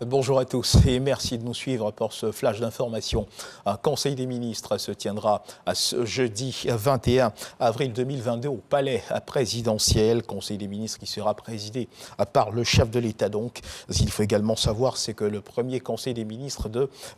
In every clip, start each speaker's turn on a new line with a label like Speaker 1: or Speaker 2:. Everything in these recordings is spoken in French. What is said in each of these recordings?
Speaker 1: Bonjour à tous et merci de nous suivre pour ce flash d'information. Un conseil des ministres se tiendra ce jeudi 21 avril 2022 au palais présidentiel. Conseil des ministres qui sera présidé par le chef de l'État donc. Ce qu'il faut également savoir, c'est que le premier conseil des ministres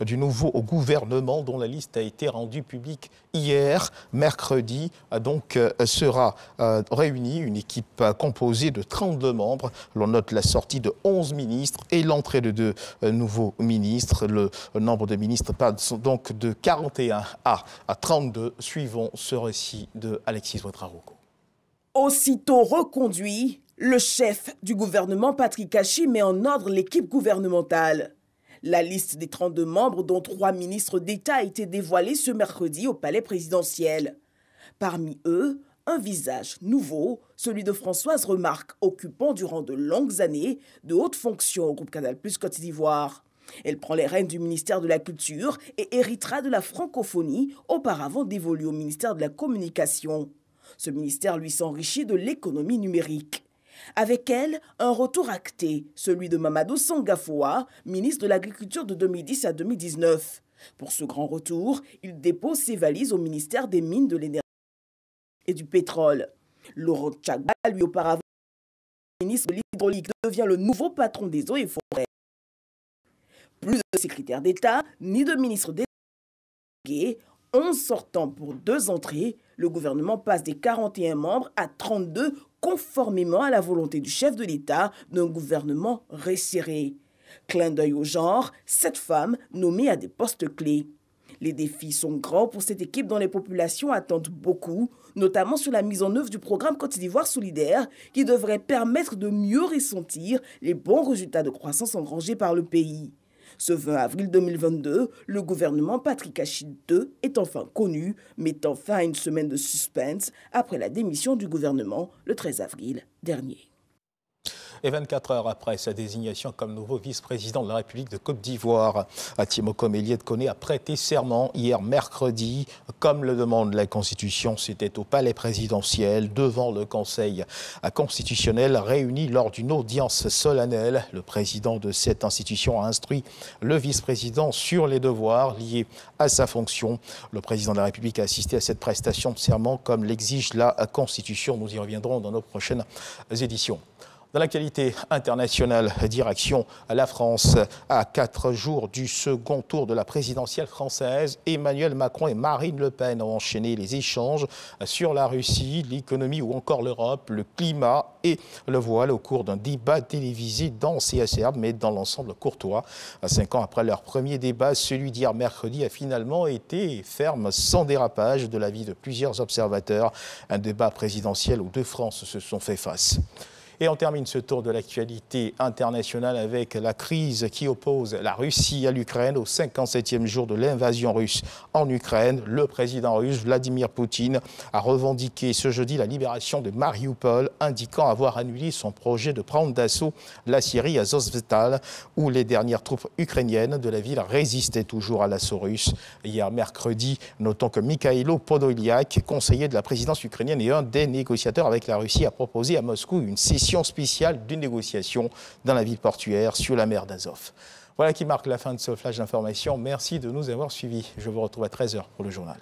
Speaker 1: du nouveau gouvernement, dont la liste a été rendue publique hier, mercredi, donc sera réunie. Une équipe composée de 32 membres. L'on note la sortie de 11 ministres et l'entrée de 2 nouveaux ministres. Le nombre de ministres passe donc de 41 à 32. Suivons ce récit de Alexis Ouedraogo.
Speaker 2: Aussitôt reconduit, le chef du gouvernement, Patrick Hachi, met en ordre l'équipe gouvernementale. La liste des 32 membres, dont 3 ministres d'État, a été dévoilée ce mercredi au palais présidentiel. Parmi eux, un visage nouveau, celui de Françoise Remarque, occupant durant de longues années de hautes fonctions au groupe Canal+ Côte d'Ivoire. Elle prend les rênes du ministère de la Culture et héritera de la francophonie, auparavant dévolue au ministère de la Communication. Ce ministère lui s'enrichit de l'économie numérique. Avec elle, un retour acté, celui de Mamadou Sangafoa, ministre de l'Agriculture de 2010 à 2019. Pour ce grand retour, il dépose ses valises au ministère des Mines, de l'Énergie et du Pétrole. Laurent Tchagba, lui auparavant ministre de l'Hydraulique, devient le nouveau patron des eaux et forêts. Plus de secrétaire d'État, ni de ministre délégué, 11 sortants pour 2 entrées, le gouvernement passe des 41 membres à 32, conformément à la volonté du chef de l'État d'un gouvernement resserré. Clin d'œil au genre, 7 femmes nommées à des postes clés. Les défis sont grands pour cette équipe dont les populations attendent beaucoup, notamment sur la mise en œuvre du programme Côte d'Ivoire solidaire qui devrait permettre de mieux ressentir les bons résultats de croissance engrangés par le pays. Ce 20 avril 2022, le gouvernement Patrick Hachi II est enfin connu, mettant fin à une semaine de suspense après la démission du gouvernement le 13 avril dernier.
Speaker 1: Et 24 heures après sa désignation comme nouveau vice-président de la République de Côte d'Ivoire, Timoko Méliès Koné a prêté serment hier mercredi. Comme le demande la Constitution, c'était au palais présidentiel, devant le Conseil constitutionnel, réuni lors d'une audience solennelle. Le président de cette institution a instruit le vice-président sur les devoirs liés à sa fonction. Le président de la République a assisté à cette prestation de serment comme l'exige la Constitution. Nous y reviendrons dans nos prochaines éditions. Dans l'actualité internationale, direction la France. À 4 jours du second tour de la présidentielle française, Emmanuel Macron et Marine Le Pen ont enchaîné les échanges sur la Russie, l'économie ou encore l'Europe, le climat et le voile au cours d'un débat télévisé dans CSR, mais dans l'ensemble courtois. 5 ans après leur premier débat, celui d'hier mercredi a finalement été ferme, sans dérapage de l'avis de plusieurs observateurs. Un débat présidentiel où 2 France se sont fait face. Et on termine ce tour de l'actualité internationale avec la crise qui oppose la Russie à l'Ukraine au 57e jour de l'invasion russe en Ukraine. Le président russe Vladimir Poutine a revendiqué ce jeudi la libération de Mariupol, indiquant avoir annulé son projet de prendre d'assaut la Syrie à Azovstal, où les dernières troupes ukrainiennes de la ville résistaient toujours à l'assaut russe. Hier mercredi, notons que Mikhailo Podolyak, conseiller de la présidence ukrainienne et un des négociateurs avec la Russie, a proposé à Moscou une session spéciale d'une négociation dans la ville portuaire sur la mer d'Azov. Voilà qui marque la fin de ce flash d'information. Merci de nous avoir suivis. Je vous retrouve à 13h pour le journal.